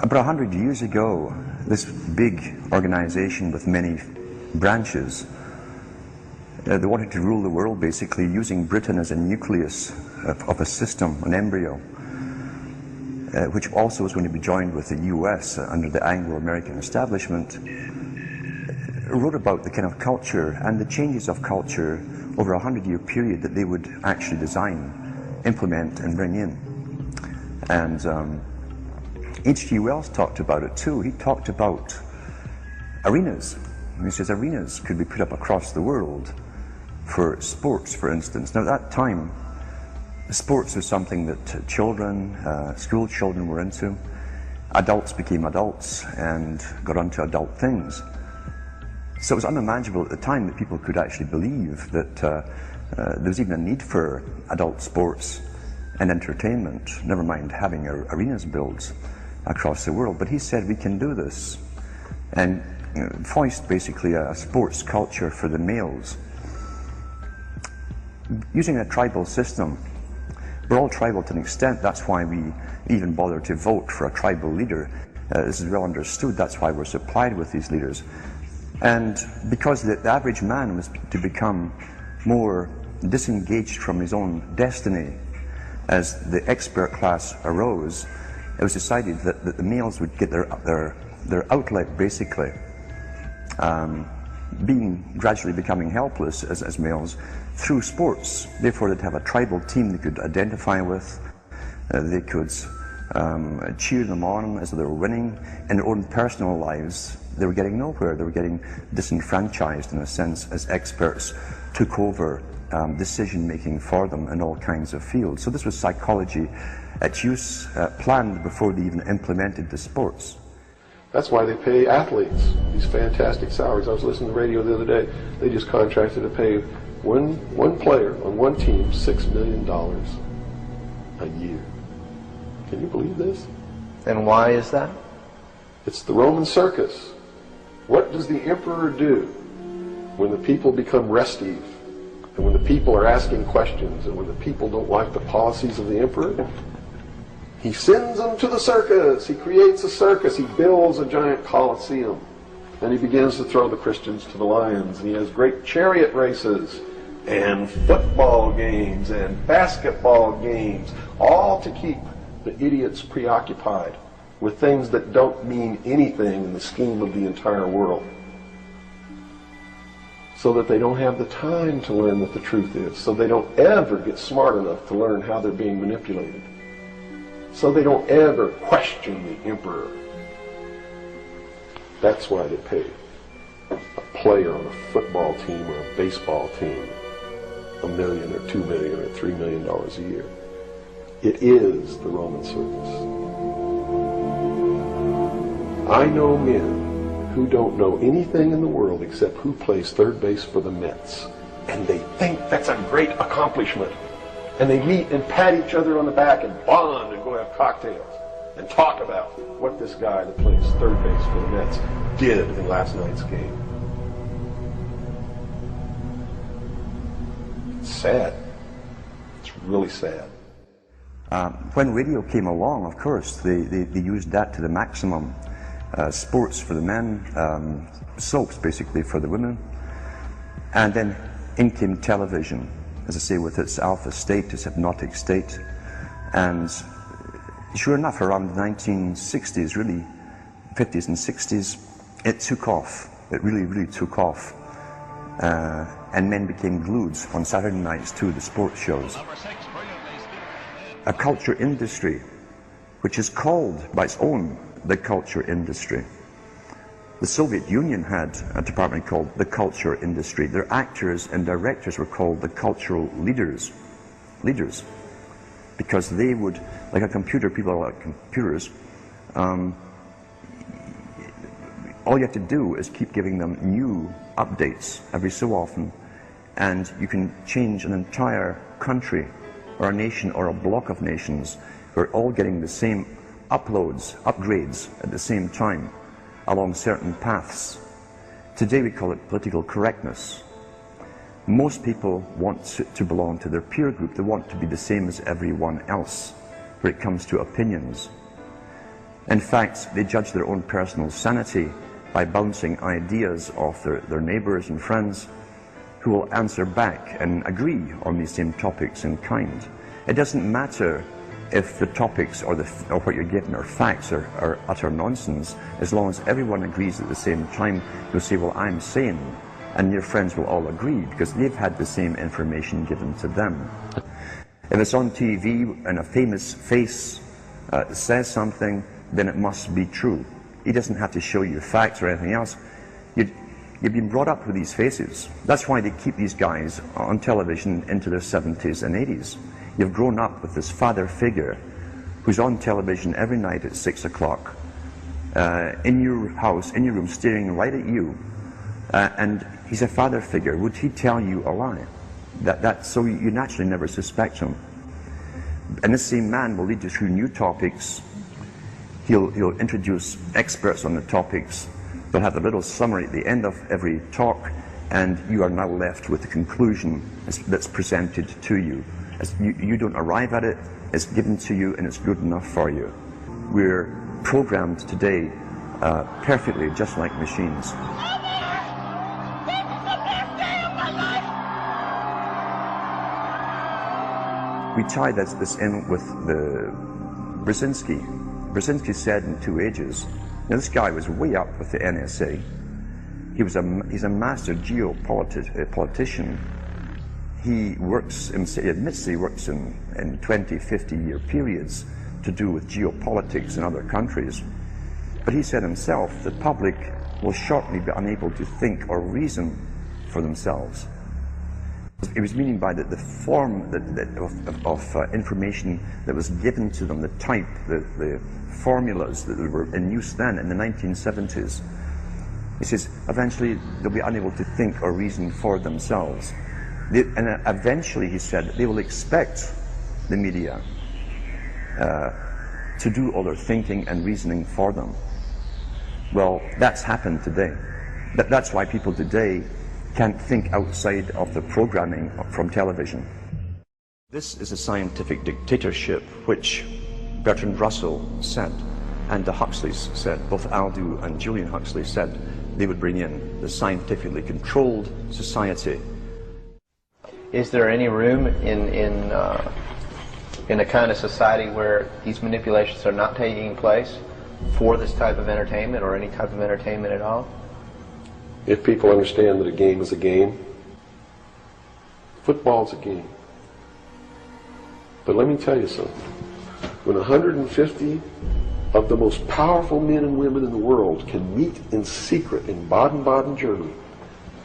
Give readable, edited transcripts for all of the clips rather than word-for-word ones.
About 100 years ago, this big organization with many branches, they wanted to rule the world basically using Britain as a nucleus of a system, an embryo, which also was going to be joined with the US under the Anglo-American establishment, wrote about the kind of culture and the changes of culture over a 100-year period that they would actually design, implement and bring in. And H.G. Wells talked about it too. He talked about arenas. He says arenas could be put up across the world for sports, for instance. Now at that time, sports was something that children, school children were into. Adults became adults and got onto adult things. So it was unimaginable at the time that people could actually believe that there was even a need for adult sports and entertainment, never mind having arenas built across the world. But he said we can do this and foist basically a sports culture for the males. Using a tribal system, we're all tribal to an extent. That's why we even bother to vote for a tribal leader. This is well understood. That's why we're supplied with these leaders. And because the average man was to become more disengaged from his own destiny as the expert class arose, it was decided that the males would get their outlet basically, gradually becoming helpless as males through sports. Therefore they'd have a tribal team they could identify with, they could cheer them on as they were winning. In their own personal lives they were getting nowhere, they were getting disenfranchised in a sense as experts took over decision making for them in all kinds of fields. So this was psychology at use, planned before they even implemented the sports. That's why they pay athletes these fantastic salaries. I was listening to the radio the other day. They just contracted to pay one player on one team $6 million a year. Can you believe this? And why is that? It's the Roman circus. What does the emperor do when the people become restive, and when the people are asking questions, and when the people don't like the policies of the emperor? He sends them to the circus. He creates a circus. He builds a giant coliseum. And he begins to throw the Christians to the lions. And he has great chariot races and football games and basketball games, all to keep the idiots preoccupied with things that don't mean anything in the scheme of the entire world, so that they don't have the time to learn what the truth is, so they don't ever get smart enough to learn how they're being manipulated, so they don't ever question the emperor. That's why they pay a player on a football team or a baseball team $1 million or $2 million or $3 million a year. It is the Roman circus. I know men who don't know anything in the world except who plays third base for the Mets, and they think that's a great accomplishment. And they meet and pat each other on the back and bond and go have cocktails and talk about what this guy that plays third base for the Mets did in last night's game. It's sad. It's really sad. When radio came along, of course, they used that to the maximum. Sports for the men, soaps basically for the women, and then in came television, as I say, with its alpha state, its hypnotic state. And sure enough, around the 1960s, really, 50s and 60s, it took off. It really, really took off. And men became glued on Saturday nights to the sports shows. A culture industry, which is called by its own the culture industry. The Soviet Union had a department called the culture industry. Their actors and directors were called the cultural leaders, because they would, like a computer, people are like computers, all you have to do is keep giving them new updates every so often, and you can change an entire country or a nation or a block of nations. We're all getting the same upgrades at the same time along certain paths. Today we call it political correctness. Most people want to belong to their peer group. They want to be the same as everyone else when it comes to opinions. In fact, they judge their own personal sanity by bouncing ideas off their neighbors and friends who will answer back and agree on these same topics in kind. It doesn't matter if the topics or what you're given are facts or utter nonsense, as long as everyone agrees at the same time. You'll say, well, I'm sane, and your friends will all agree because they've had the same information given to them. If it's on TV and a famous face says something, then it must be true. He doesn't have to show you facts or anything else. You've been brought up with these faces. That's why they keep these guys on television into their 70s and 80s. You've grown up with this father figure who's on television every night at 6 o'clock, in your house, in your room, staring right at you, and he's a father figure. Would he tell you a lie? So you naturally never suspect him. And this same man will lead you through new topics. He'll introduce experts on the topics. They'll have a little summary at the end of every talk, and you are now left with the conclusion that's presented to you. You don't arrive at it, it's given to you, and it's good enough for you. We're programmed today perfectly, just like machines. We tie this in with the Brzezinski. Brzezinski said in 2 Ages. Now this guy was way up with the NSA. He's a master geopolitician. He admits he works in 20, 50-year periods to do with geopolitics in other countries. But he said himself, the public will shortly be unable to think or reason for themselves. It was meaning by the form of information that was given to them, the type, the formulas that were in use then in the 1970s. He says, eventually they'll be unable to think or reason for themselves. And eventually, he said, they will expect the media to do all their thinking and reasoning for them. Well, that's happened today. That's why people today can't think outside of the programming from television. This is a scientific dictatorship which Bertrand Russell said, and the Huxleys said, both Aldous and Julian Huxley said they would bring in the scientifically controlled society. Is there any room in a kind of society where these manipulations are not taking place for this type of entertainment or any type of entertainment at all? If people understand that a game is a game, football's a game. But let me tell you something. When 150 of the most powerful men and women in the world can meet in secret in Baden-Baden, Germany,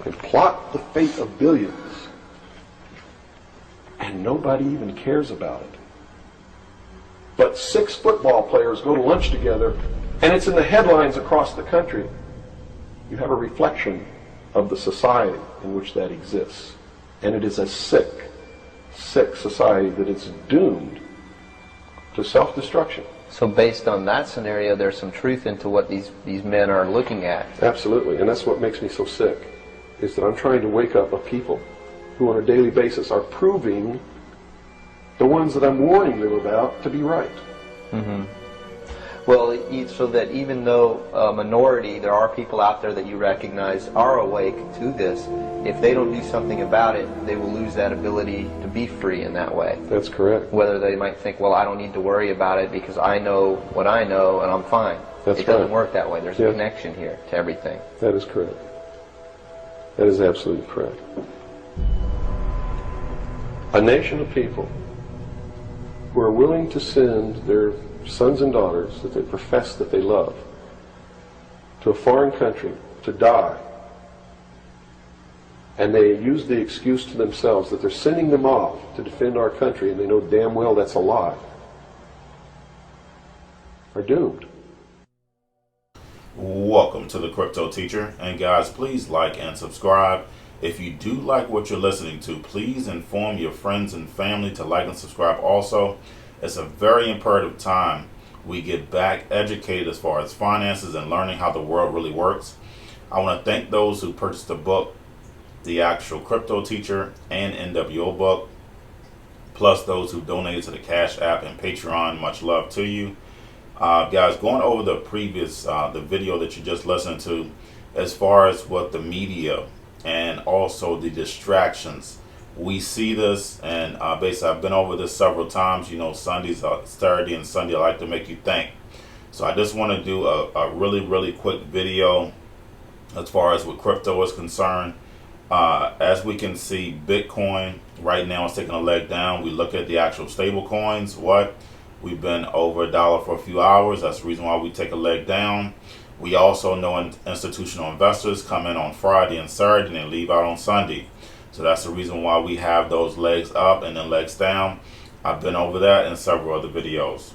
and plot the fate of billions, and nobody even cares about it. But 6 football players go to lunch together, and it's in the headlines across the country. You have a reflection of the society in which that exists. And it is a sick society that is doomed to self-destruction. So based on that scenario, there's some truth into what these men are looking at. Absolutely, and that's what makes me so sick, is that I'm trying to wake up a people who on a daily basis are proving the ones that I'm warning them about to be right. Mm-hmm. Well, so that even though a minority, there are people out there that you recognize are awake to this, if they don't do something about it, they will lose that ability to be free in that way. That's correct. Whether they might think, well, I don't need to worry about it because I know what I know and I'm fine. That's It doesn't right. work that way. There's a connection here to everything. That is correct. That is absolutely correct. A nation of people who are willing to send their sons and daughters that they profess that they love to a foreign country to die, and they use the excuse to themselves that they're sending them off to defend our country, and they know damn well that's a lie, are doomed. Welcome to the Crypto Teacher, and guys, please like and subscribe. If you do like what you're listening to, please inform your friends and family to like and subscribe also. It's a very imperative time we get back educated as far as finances and learning how the world really works. I want to thank those who purchased the book, the actual Crypto Teacher and NWO book, plus those who donated to the Cash App and Patreon. Much love to you. Guys, going over the previous, the video that you just listened to, as far as what the media and also the distractions, we see this, and basically I've been over this several times. You know, Sundays, Saturday and Sunday, I like to make you think. So I just want to do a really quick video as far as what crypto is concerned. As we can see, Bitcoin right now is taking a leg down. We look at the actual stable coins. We've been over $1 for a few hours. That's the reason why we take a leg down. We also know institutional investors come in on Friday and Saturday and they leave out on Sunday. So that's the reason why we have those legs up and then legs down. I've been over that in several other videos.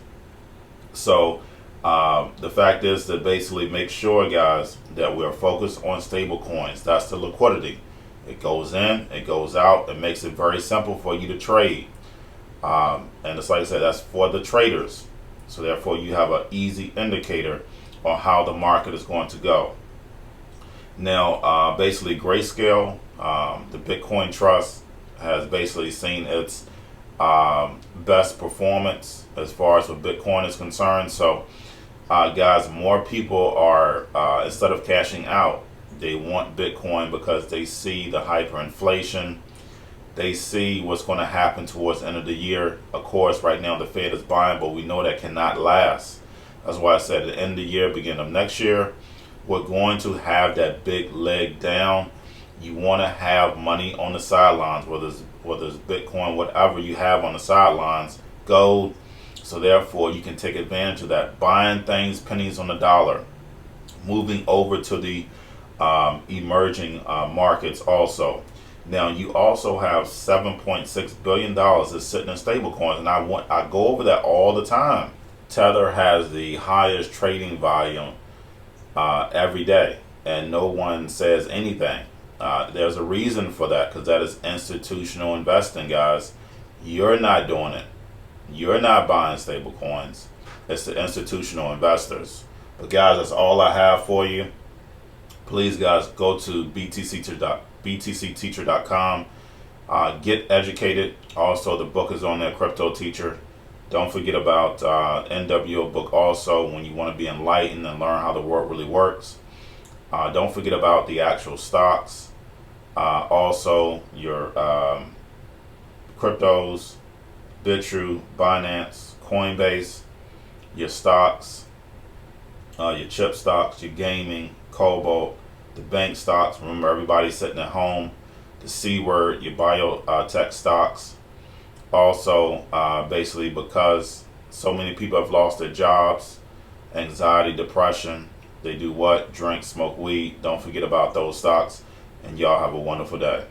So the fact is that basically make sure, guys, that we're focused on stable coins. That's the liquidity. It goes in, it goes out. It makes it very simple for you to trade. And it's like I said, that's for the traders. So therefore you have an easy indicator on how the market is going to go. Now, basically Grayscale, the Bitcoin Trust, has basically seen its best performance as far as what Bitcoin is concerned. So guys, more people are, instead of cashing out, they want Bitcoin because they see the hyperinflation. They see what's going to happen towards the end of the year. Of course, right now the Fed is buying, but we know that cannot last. That's why I said at the end of the year, beginning of next year, we're going to have that big leg down. You want to have money on the sidelines, whether it's Bitcoin, whatever you have on the sidelines, gold. So therefore, you can take advantage of that, buying things pennies on the dollar, moving over to the emerging markets also. Now, you also have $7.6 billion that's sitting in stable coins, and I go over that all the time. Tether has the highest trading volume every day, and no one says anything. There's a reason for that, because that is institutional investing, guys. You're not doing it. You're not buying stable coins. It's the institutional investors. But guys, that's all I have for you. Please, guys, go to btcteacher.com. Get educated. Also, the book is on there, Cryptoteacher. Don't forget about NWO book also, when you want to be enlightened and learn how the world really works. Don't forget about the actual stocks. Also, your cryptos, Bitrue, Binance, Coinbase, your stocks, your chip stocks, your gaming, Cobalt, the bank stocks. Remember, everybody's sitting at home. The C word, your biotech stocks. Also, basically because so many people have lost their jobs, anxiety, depression, they do what? Drink, smoke weed. Don't forget about those stocks. And y'all have a wonderful day.